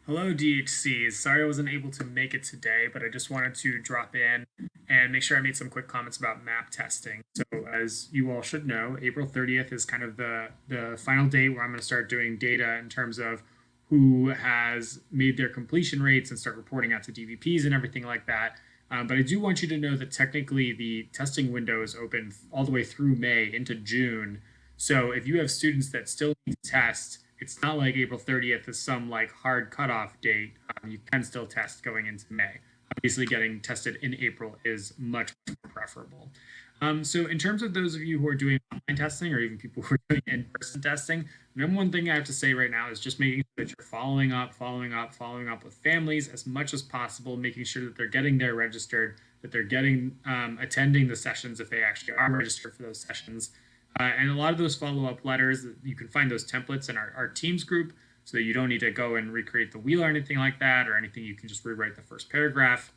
Hello, DHCs. Sorry I wasn't able to make it today, but I just wanted to drop in and make sure I made some quick comments about map testing. So, as you all should know, April 30th is kind of the final date where I'm going to start doing data in terms of who has made their completion rates and start reporting out to DVPs and everything like that. But I do want you to know that technically the testing window is open all the way through May into June. So if you have students that still need to test, it's not like April 30th is some like hard cutoff date. You can still test going into May. Obviously, getting tested in April is much more preferable. So, in terms of those of you who are doing online testing or even people who are doing in person testing, the number one thing I have to say right now is just making sure that you're following up with families as much as possible, making sure that they're getting there registered, that they're getting attending the sessions if they actually are registered for those sessions, and a lot of those follow up letters, you can find those templates in our Teams group so that you don't need to go and recreate the wheel or anything like that or anything. You can just rewrite the first paragraph.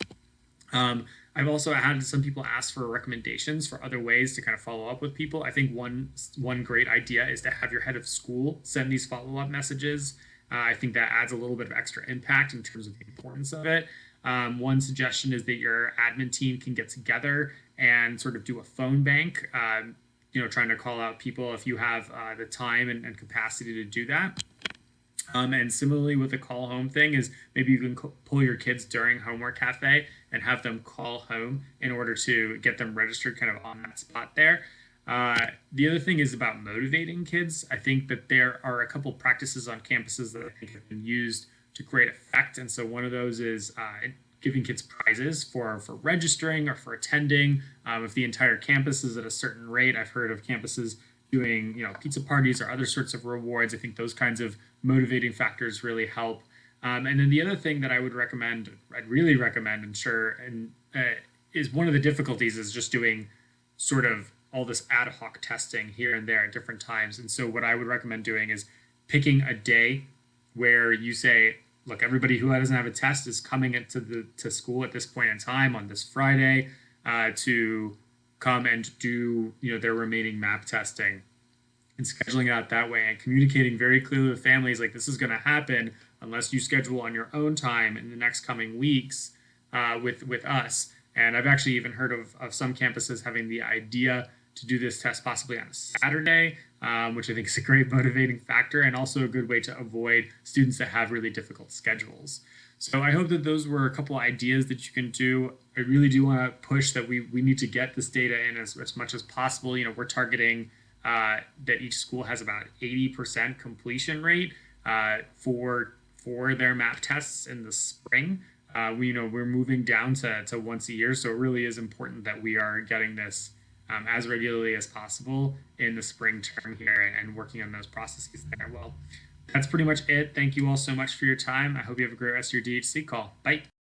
I've also had some people ask for recommendations for other ways to kind of follow up with people. I think one great idea is to have your head of school send these follow up messages. I think that adds a little bit of extra impact in terms of the importance of it. One suggestion is that your admin team can get together and sort of do a phone bank. Trying to call out people if you have the time and capacity to do that. And similarly with the call home thing is maybe you can pull your kids during homework cafe and have them call home in order to get them registered kind of on that spot there. The other thing is about motivating kids. I think that there are a couple practices on campuses that I think have been used to great effect. And so one of those is giving kids prizes for registering or for attending. If the entire campus is at a certain rate, I've heard of campuses doing pizza parties or other sorts of rewards. I think those kinds of motivating factors really help. And then the other thing that I'd really recommend, is one of the difficulties is just doing sort of all this ad hoc testing here and there at different times. And so what I would recommend doing is picking a day where you say, look, everybody who doesn't have a test is coming to school at this point in time on this Friday to come and do their remaining map testing, and scheduling it out that way and communicating very clearly with families like this is going to happen unless you schedule on your own time in the next coming weeks with us. And I've actually even heard of some campuses having the idea to do this test possibly on a Saturday, which I think is a great motivating factor and also a good way to avoid students that have really difficult schedules. So I hope that those were a couple ideas that you can do. I really do want to push that we need to get this data in as much as possible. We're targeting that each school has about 80% completion rate for their map tests in the spring. We're moving down to once a year, so it really is important that we are getting this as regularly as possible in the spring term here and working on those processes there. Well, that's pretty much it. Thank you all so much for your time. I hope you have a great rest of your DHC call. Bye.